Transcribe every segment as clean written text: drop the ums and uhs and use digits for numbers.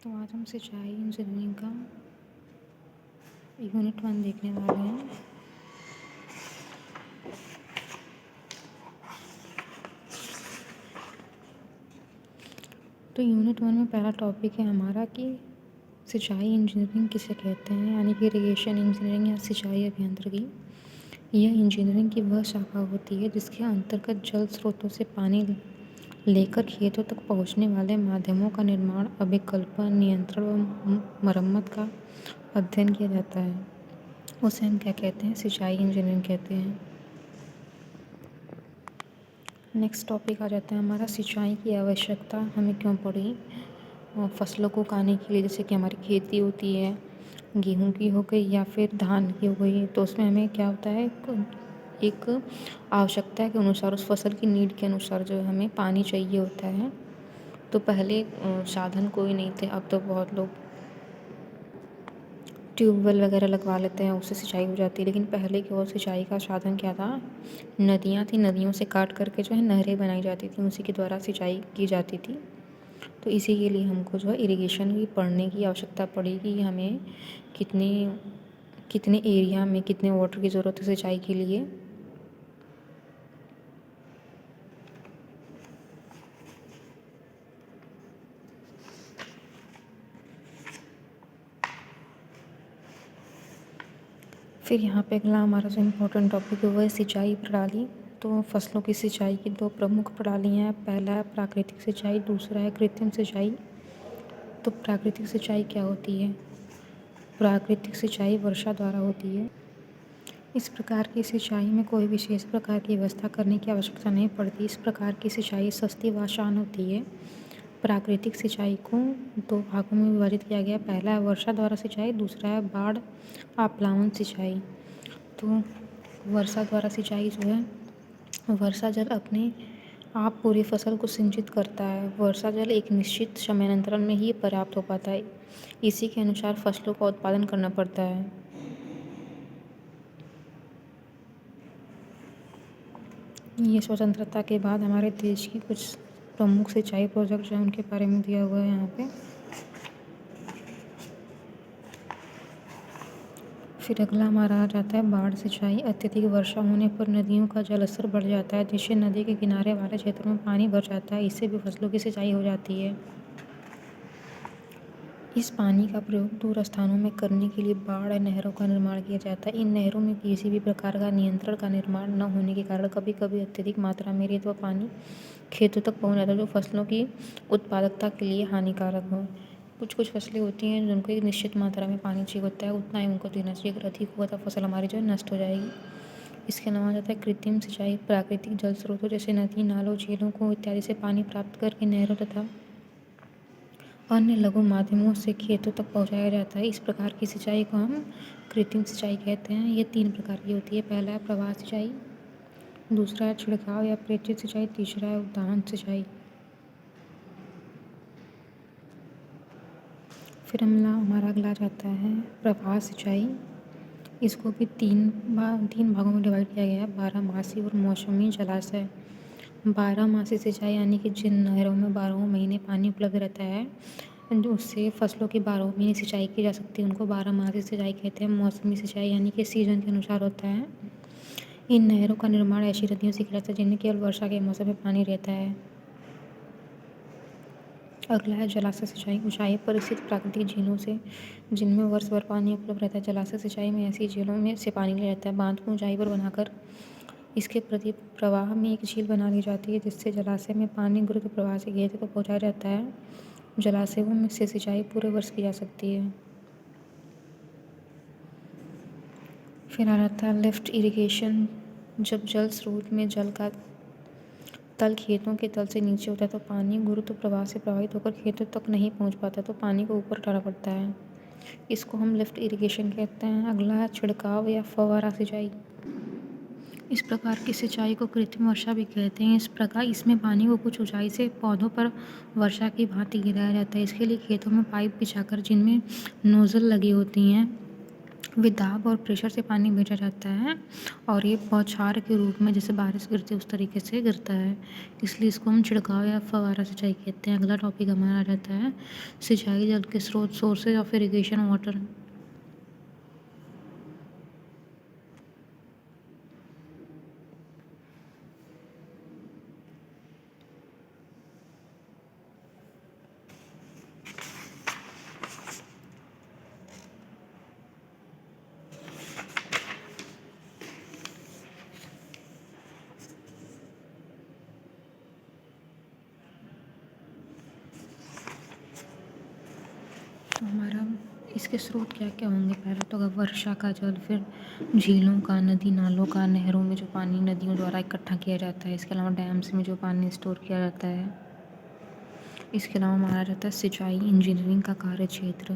तो आज हम सिंचाई इंजीनियरिंग का यूनिट 1 देखने वाले हैं। तो यूनिट 1 में पहला टॉपिक है हमारा कि सिंचाई इंजीनियरिंग किसे कहते हैं, यानी कि इरिगेशन इंजीनियरिंग या सिंचाई अभियांत्रिकी। यह इंजीनियरिंग की वह शाखा होती है जिसके अंतर्गत जल स्रोतों से पानी लेकर खेतों तक पहुंचने वाले माध्यमों का निर्माण, अभिकल्पन, नियंत्रण व मरम्मत का अध्ययन किया जाता है। उसे हम क्या कहते हैं? सिंचाई इंजीनियरिंग कहते हैं। नेक्स्ट टॉपिक आ जाता है हमारा सिंचाई की आवश्यकता हमें क्यों पड़ी। फसलों को उगाने के लिए, जैसे कि हमारी खेती होती है, गेहूं की हो गई या फिर धान की हो गई, तो उसमें हमें क्या होता है, एक आवश्यकता के अनुसार, उस फसल की नीड के अनुसार जो हमें पानी चाहिए होता है। तो पहले साधन कोई नहीं थे, अब तो बहुत लोग ट्यूबवेल वगैरह लगवा लेते हैं, उससे सिंचाई हो जाती है। लेकिन पहले की और सिंचाई का साधन क्या था? नदियाँ थी, नदियों से काट करके जो है नहरें बनाई जाती थी, उसी के द्वारा सिंचाई की जाती थी। तो इसी के लिए हमको जो है इरिगेशन की पढ़ने की आवश्यकता पड़ी कि हमें कितने एरिया में कितने वाटर की ज़रूरत है सिंचाई के लिए। फिर यहाँ पे अगला हमारा जो इम्पोर्टेंट टॉपिक है वो है सिंचाई प्रणाली। तो फसलों की सिंचाई की दो प्रमुख प्रणालियाँ हैं। पहला है प्राकृतिक सिंचाई, दूसरा है कृत्रिम सिंचाई। तो प्राकृतिक सिंचाई क्या होती है? प्राकृतिक सिंचाई वर्षा द्वारा होती है। इस प्रकार की सिंचाई में कोई विशेष प्रकार की व्यवस्था करने की आवश्यकता नहीं पड़ती। इस प्रकार की सिंचाई सस्ती व आसान होती है। प्राकृतिक सिंचाई को दो भागों में विभाजित किया गया। पहला है वर्षा द्वारा सिंचाई, दूसरा है बाढ़ आप्लावन सिंचाई। तो वर्षा द्वारा सिंचाई जो है, वर्षा जल अपने आप पूरी फसल को सिंचित करता है। वर्षा जल एक निश्चित समयांतरण में ही पर्याप्त हो पाता है। इसी के अनुसार फसलों का उत्पादन करना पड़ता है। ये स्वतंत्रता के बाद हमारे देश की कुछ प्रमुख सिंचाई प्रोजेक्ट जो हैं उनके बारे में दिया हुआ है यहाँ पे। फिर अगला हमारा आ जाता है बाढ़ सिंचाई। अत्यधिक वर्षा होने पर नदियों का जलस्तर बढ़ जाता है, जिससे नदी के किनारे वाले क्षेत्रों में पानी भर जाता है। इससे भी फसलों की सिंचाई हो जाती है। इस पानी का प्रयोग दूर स्थानों में करने के लिए बाढ़ नहरों का निर्माण किया जाता है। इन नहरों में किसी भी प्रकार का नियंत्रण का निर्माण न होने के कारण कभी कभी अत्यधिक मात्रा में रेत व पानी खेतों तक पहुंच जाता है, जो फसलों की उत्पादकता के लिए हानिकारक हो। कुछ कुछ फसलें होती हैं जिनको एक निश्चित मात्रा में पानी चाहिए होता है, उतना ही उनको देना चाहिए। अगर अधिक हुआ तो फसल हमारी जो है नष्ट हो जाएगी। इसके अलावा आ जाता है कृत्रिम सिंचाई। प्राकृतिक जल स्रोतों जैसे नदी, नालों, झीलों को इत्यादि से पानी प्राप्त करके नहरों तथा अन्य लघु माध्यमों से खेतों तक पहुंचाया जाता है। इस प्रकार की सिंचाई को हम कृत्रिम सिंचाई कहते हैं। ये 3 प्रकार की होती है। पहला है प्रवाह सिंचाई, दूसरा है छिड़काव या प्रेषित सिंचाई, तीसरा है उद्वहन सिंचाई। फिर हमारा अगला जाता है प्रवाह सिंचाई। इसको भी तीन भागों में डिवाइड किया गया है, बारहमासी और मौसमी जलाशय। बारहमासी सिंचाई यानी कि जिन नहरों में 12 महीने पानी उपलब्ध रहता है, उससे फसलों की 12 महीने सिंचाई की जा सकती है, उनको बारहमासी सिंचाई कहते हैं। मौसमी सिंचाई यानी कि सीजन के अनुसार होता है। इन नहरों का निर्माण ऐसी नदियों से किया जाता है जिनमें केवल वर्षा के मौसम में पानी रहता है। अगला है जलाशय सिंचाई। ऊंचाई पर स्थित प्राकृतिक झीलों से, जिनमें वर्ष भर पानी उपलब्ध रहता है। जलाशय सिंचाई में ऐसी झीलों में से पानी लिया जाता है। बांध को ऊंचाई पर बनाकर इसके प्रति प्रवाह में एक झील बना ली जाती है, जिससे जलाशय में पानी गुरुत्व प्रवाह से खेत को पहुंचाया जाता है। जलाशयों में से सिंचाई पूरे वर्ष की जा सकती है। फिर आ जाता है लिफ्ट इरिगेशन। जब जल स्रोत में जल का तल खेतों के तल से नीचे होता है तो पानी गुरुत्व प्रवाह से प्रभावित होकर खेतों तक नहीं पहुंच पाता, तो पानी को ऊपर उठाना पड़ता है। इसको हम लिफ्ट इरिगेशन कहते हैं। अगला है छिड़काव या फव्वारा सिंचाई। इस प्रकार की सिंचाई को कृत्रिम वर्षा भी कहते हैं। इस प्रकार इसमें पानी को कुछ ऊंचाई से पौधों पर वर्षा की भांति गिराया जाता है। इसके लिए खेतों में पाइप बिछाकर, जिनमें नोजल लगी होती हैं, दाब और प्रेशर से पानी भेजा जाता है और ये बौछार के रूप में जैसे बारिश गिरती है उस तरीके से गिरता है, इसलिए इसको हम छिड़काव या फव्वारा सिंचाई कहते हैं। अगला टॉपिक हमारा आ जाता है सिंचाई जल के स्रोत, सोर्सेज ऑफ इरिगेशन वाटर। तो हमारा इसके स्रोत क्या क्या होंगे? पहले तो अगर वर्षा का जल, फिर झीलों का, नदी नालों का, नहरों में जो पानी नदियों द्वारा इकट्ठा किया जाता है, इसके अलावा डैम्स में जो पानी स्टोर किया जाता है। इसके अलावा माना जाता है सिंचाई इंजीनियरिंग का कार्य क्षेत्र।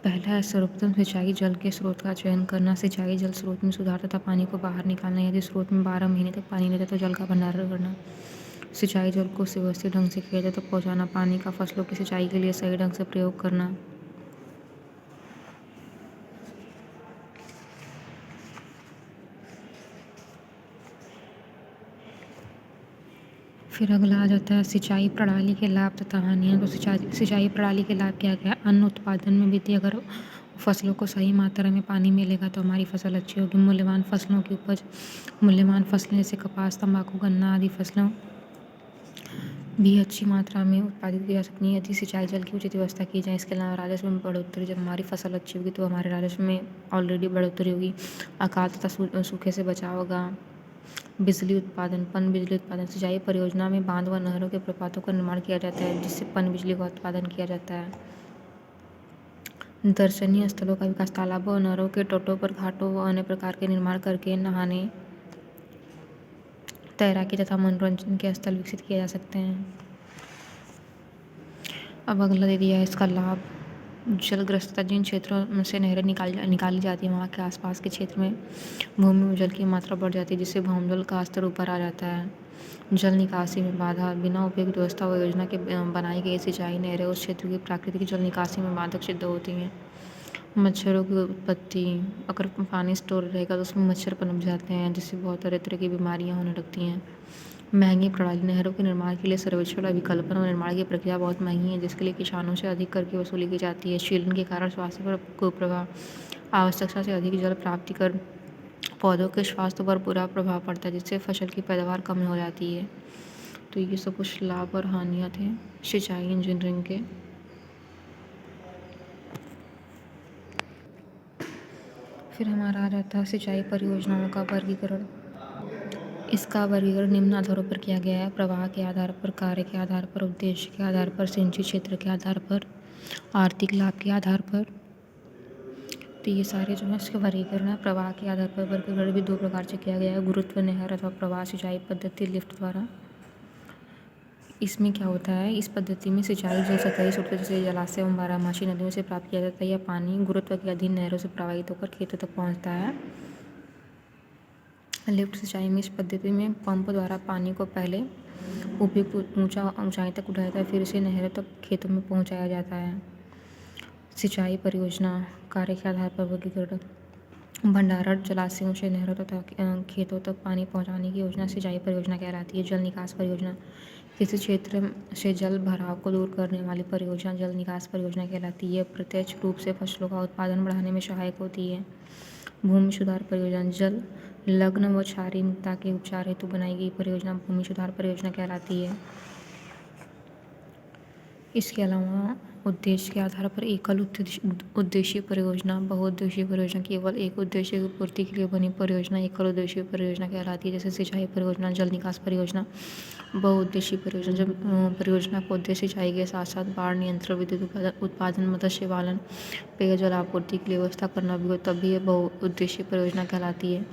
पहला है सर्वोत्तम सिंचाई जल के स्रोत का चयन करना। सिंचाई जल स्रोत में सुधार तथा पानी को बाहर निकालना। यदि स्रोत में 12 महीने तक पानी रहता है तो जल का भंडारण करना। सिंचाई जल को सुव्यवस्थित ढंग से किया जाए तो पहुँचाना। पानी का फसलों की सिंचाई के लिए सही ढंग से प्रयोग करना। फिर अगला आ जाता है सिंचाई प्रणाली के लाभ तथा हानियाँ। तो सिंचाई प्रणाली के लाभ क्या क्या है? अन्न उत्पादन में वृद्धि। अगर फसलों को सही मात्रा में पानी मिलेगा तो हमारी फसल अच्छी होगी। मूल्यवान फसलों की उपज। मूल्यवान फसलें जैसे कपास, तंबाकू, गन्ना आदि फसलों भी अच्छी मात्रा में उत्पादित की जा सकती है यदि सिंचाई जल की उचित व्यवस्था की जाए। इसके अलावा राजस्व में बढ़ोतरी। जब हमारी फसल अच्छी होगी तो हमारे राजस्व में ऑलरेडी बढ़ोतरी होगी। अकाल तथा सूखे से बचाव होगा। बिजली उत्पादन, पन बिजली उत्पादन। सिंचाई परियोजना में बांध व नहरों के प्रपातों का निर्माण किया जाता है जिससे पन बिजली का उत्पादन किया जाता है। दर्शनीय स्थलों का विकास। तालाबों और नहरों के तटों पर घाटों व अन्य प्रकार के निर्माण करके नहाने, तैराकी तथा मनोरंजन के स्थल विकसित किए जा सकते हैं। अब अगला दे दिया है इसका लाभ। जलग्रस्तता। जिन क्षेत्रों से नहरें निकाली जाती हैं वहाँ के आसपास के क्षेत्र में भूमि में जल की मात्रा बढ़ जाती है जिससे भूजल का स्तर ऊपर आ जाता है। जल निकासी में बाधा। बिना उपयुक्त व्यवस्था व योजना के बनाई गई सिंचाई नहरें उस क्षेत्र की प्राकृतिक जल निकासी में बाधक सिद्ध होती हैं। मच्छरों की उत्पत्ति। अगर पानी स्टोर रहेगा तो उसमें मच्छर पनप जाते हैं जिससे बहुत तरह तरह की बीमारियां होने लगती हैं। महंगी प्रणाली। नहरों के निर्माण के लिए सर्वेक्षण, अभिकल्पन और निर्माण की प्रक्रिया बहुत महंगी है जिसके लिए किसानों से अधिक कर की वसूली की जाती है। शीलन के कारण स्वास्थ्य पर कुप्रभाव। आवश्यकता से अधिक जल प्राप्ति कर पौधों के स्वास्थ्य पर बुरा प्रभाव पड़ता है जिससे फसल की पैदावार कम हो जाती है। तो ये सब कुछ लाभ और हानियाँ थे सिंचाई इंजीनियरिंग के। फिर हमारा आ जाता है सिंचाई परियोजनाओं का वर्गीकरण। इसका वर्गीकरण निम्न आधारों पर किया गया है। प्रवाह के आधार पर, कार्य के आधार पर, उद्देश्य के आधार पर, सिंचित क्षेत्र के आधार पर, आर्थिक लाभ के आधार पर। तो ये सारे जो है इसके वर्गीकरण है। प्रवाह के आधार पर वर्गीकरण भी 2 प्रकार से किया गया है। गुरुत्व नहर अथवा प्रवाह सिंचाई पद्धति लिफ्ट द्वारा। इसमें क्या होता है, इस पद्धति में सिंचाई जल सतही स्रोत जैसे जलाशय एवं बारहमासी नदियों से प्राप्त किया जाता है। यह पानी गुरुत्व के अधीन नहरों से प्रवाहित होकर खेतों तक पहुँचता है। लिफ्ट सिंचाई में इस पद्धति में पंप द्वारा पानी को पहले उपयुक्त ऊंचाई तक उठाया जाता है फिर इसे नहरों तक खेतों में पहुंचाया जाता है। सिंचाई परियोजना कार्य के आधार पर वर्गीकरण। भंडारण जलाशयों से नहरों तथा खेतों तक पानी पहुंचाने की योजना सिंचाई परियोजना कहलाती है। जल निकास परियोजना किसी क्षेत्र से जल भराव को दूर करने वाली परियोजना जल निकास परियोजना कहलाती है। यह प्रत्यक्ष रूप से फसलों का उत्पादन बढ़ाने में सहायक होती है। भूमि सुधार परियोजना जल लग्न व क्षारीयता के उपचार हेतु बनाई गई परियोजना भूमि सुधार परियोजना कहलाती है। इसके अलावा उद्देश्य के आधार पर एकल उद्देशीय परियोजना, बहुउद्देशीय परियोजना, केवल एक उद्देश्य की पूर्ति के लिए बनी परियोजना एकल उद्देशीय परियोजना कहलाती है। जैसे सिंचाई परियोजना, जल निकास परियोजना। बहुउद्देशीय परियोजना जब परियोजना को उद्देश्य सिंचाई के साथ साथ बाढ़ नियंत्रण, विद्युत उत्पादन, मत्स्य पालन, पेयजल आपूर्ति की व्यवस्था करना भी हो तब भी यह बहुउद्देशीय परियोजना कहलाती है।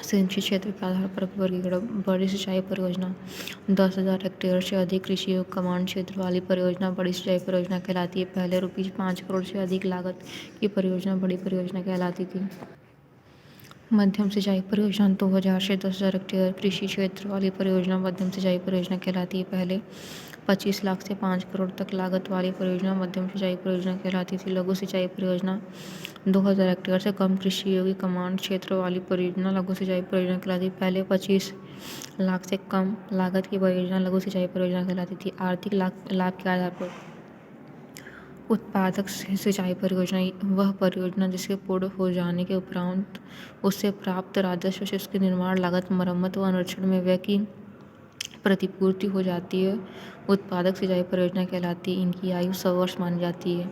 सिंचित क्षेत्र के आधार पर वर्गीकरण। बड़ी सिंचाई परियोजना 10,000 हेक्टेयर से अधिक कृषि व कमांड क्षेत्र वाली परियोजना बड़ी सिंचाई परियोजना कहलाती है। पहले ₹5 करोड़ से अधिक लागत की परियोजना बड़ी परियोजना कहलाती थी। मध्यम सिंचाई परियोजना 2000 से 10,000 हेक्टेयर कृषि क्षेत्र वाली परियोजना मध्यम सिंचाई परियोजना कहलाती है। पहले 25 लाख से 5 करोड़ तक लागत वाली परियोजना मध्यम सिंचाई परियोजना कहलाती थी। लघु सिंचाई परियोजना 2000 हेक्टेयर से कम कृषि योग्य कमांड क्षेत्र वाली परियोजना लघु सिंचाई परियोजना कहलाती थी। पहले 25 लाख से कम लागत की परियोजना लघु सिंचाई परियोजना कहलाती थी। आर्थिक लाभ के आधार पर उत्पादक सिंचाई परियोजना वह परियोजना जिसके पूर्ण हो जाने के उपरांत उससे प्राप्त राजस्व से उसके निर्माण लागत मरम्मत व अनुरक्षण में व्यय की प्रतिपूर्ति हो जाती है। उत्पादक सिंचाई परियोजना कहलाती है। इनकी आयु 100 वर्ष मानी जाती है।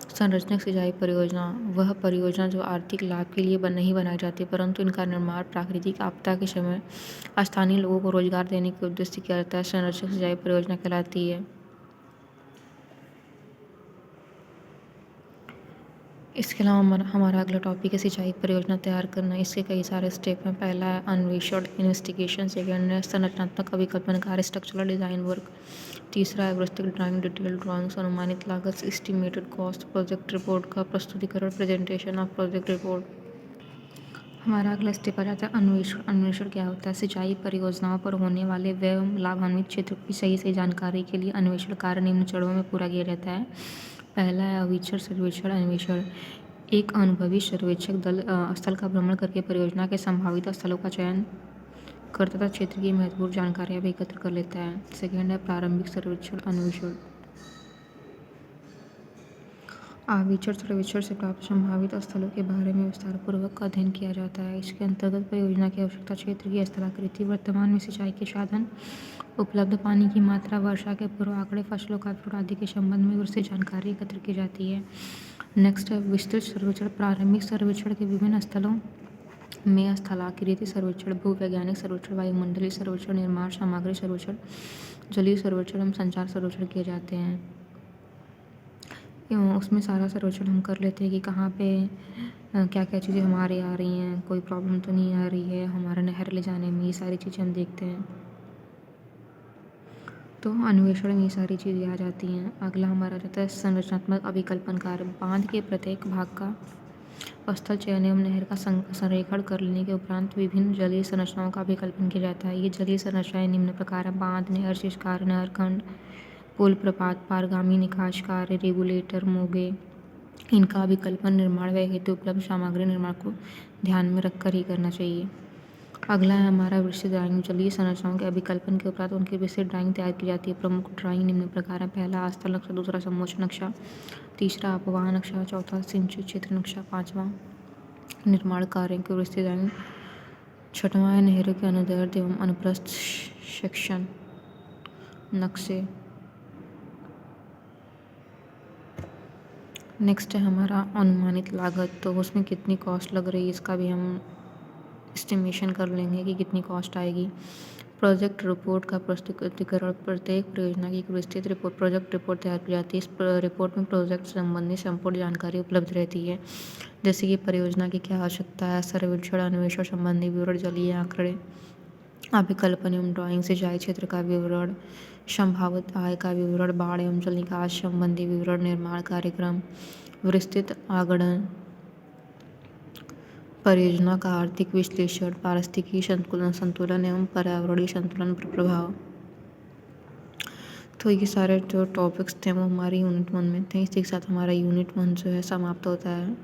संरचनात्मक सिंचाई परियोजना वह परियोजना जो आर्थिक लाभ के लिए नहीं बनाई जाती परंतु इनका निर्माण प्राकृतिक आपदा के समय स्थानीय लोगों को रोजगार देने के उद्देश्य से किया जाता है। संरचनात्मक सिंचाई परियोजना कहलाती है। इसके अलावा हमारा अगला टॉपिक है सिंचाई परियोजना तैयार करना। इसके कई सारे स्टेप हैं। पहला है अन्वेषण इन्वेस्टिगेशन, सेकेंड है संरचनात्मक अभिकल्पन कार्य स्ट्रक्चरल डिजाइन वर्क, तीसरा है विस्तृत ड्राइंग डिटेल ड्राइंग्स, अनुमानित लागत एस्टिमेटेड कॉस्ट, प्रोजेक्ट रिपोर्ट का प्रस्तुतिकरण प्रेजेंटेशन ऑफ प्रोजेक्ट रिपोर्ट। हमारा अगला स्टेप आ जाता है अन्वेषण। अन्वेषण क्या होता है? सिंचाई परियोजनाओं पर होने वाले व्यय एवं लाभान्वित क्षेत्र की सही जानकारी के लिए अन्वेषण कार्य निम्न चरणों में पूरा किया जाता है। पहला है अवीक्षण सर्वेक्षण अन्वेषण। एक अनुभवी सर्वेक्षक दल स्थल का भ्रमण करके परियोजना के संभावित स्थलों का चयन कर तथा क्षेत्र की महत्वपूर्ण जानकारियां भी एकत्र कर लेता है। सेकेंड है प्रारंभिक सर्वेक्षण अन्वेषण। आविष्कार सर्वेक्षण से प्राप्त संभावित स्थलों के बारे में विस्तारपूर्वक अध्ययन किया जाता है। इसके अंतर्गत परियोजना की आवश्यकता, क्षेत्र की स्थलाकृति, वर्तमान में सिंचाई के साधन, उपलब्ध पानी की मात्रा, वर्षा के पूर्व आंकड़े, फसलों का विवरण आदि के संबंध में विस्तृत जानकारी एकत्र की जाती है। नेक्स्ट है विस्तृत सर्वेक्षण। प्रारंभिक सर्वेक्षण के विभिन्न स्थलों में स्थलाकृति सर्वेक्षण, भूवैज्ञानिक सर्वेक्षण, वायुमंडलीय सर्वेक्षण, निर्माण सामग्री सर्वेक्षण, जलीय सर्वेक्षण एवं संचार सर्वेक्षण किए जाते हैं। उसमें सारा सर्वेक्षण हम कर लेते हैं कि कहाँ पे क्या क्या चीज़ें हमारे आ रही हैं, कोई प्रॉब्लम तो नहीं आ रही है हमारा नहर ले जाने में, ये सारी चीज़ें हम देखते हैं। तो अन्वेषण में ये सारी चीज़ें आ जाती हैं। अगला हमारा जाता है संरचनात्मक अभिकल्पन कार्य। बांध के प्रत्येक भाग का स्थल चयन एवं नहर का संरेखण कर लेने के उपरांत विभिन्न जलीय संरचनाओं का अभिकल्पन किया जाता है। ये जलीय संरचनाएं निम्न प्रकार हैं: बांध, नहर, शीर्षकार, नहर खंड, पुल, प्रपात, पारगामी निकास कार्य, रेगुलेटर, मोगे। इनका अभिकल्पन निर्माण व्यय हेतु उपलब्ध सामग्री निर्माण को ध्यान में रखकर ही करना चाहिए। अगला है हमारा विस्तृत ड्राइंग। जलीय संरचनाओं के अभिकल्पन के उपरांत उनकी विस्तृत ड्राइंग तैयार की जाती है। प्रमुख ड्राइंग निम्न प्रकार है: पहला आस्थल नक्शा, दूसरा समोच्च नक्शा, तीसरा अपवाह नक्शा, चौथा सिंचित क्षेत्र नक्शा, पांचवा निर्माण कार्य की विस्तृत ड्राइंग, छठवां है नहरों के अनुदैर्ध्य एवं अनुप्रस्थ सेक्शन नक्शे। नेक्स्ट है हमारा अनुमानित लागत। तो उसमें कितनी कॉस्ट लग रही है इसका भी हम एस्टिमेशन कर लेंगे कि कितनी कॉस्ट आएगी। प्रोजेक्ट रिपोर्ट का प्रस्तुतिकरण। प्रत्येक परियोजना की एक विस्तृत रिपोर्ट प्रोजेक्ट रिपोर्ट तैयार की जाती है। इस रिपोर्ट में प्रोजेक्ट संबंधी संपूर्ण जानकारी उपलब्ध रहती है, जैसे कि परियोजना की क्या आवश्यकता है, सर्वेक्षण अन्वेषण संबंधी विवरण, जलीय आंकड़े, अभिकल्पन एवं ड्राइंग, सिंचाई क्षेत्र का विवरण, संभावित आय का विवरण, बाढ़ एवं जल निकास संबंधी विवरण, निर्माण कार्यक्रम, विस्तृत आगणन, परियोजना का आर्थिक विश्लेषण, पारिस्थितिकी संतुलन एवं पर्यावरणीय संतुलन पर प्रभाव। तो ये सारे जो टॉपिक्स थे वो हमारी यूनिट 1 में थे। इसी के साथ हमारा यूनिट 1 जो है समाप्त होता है।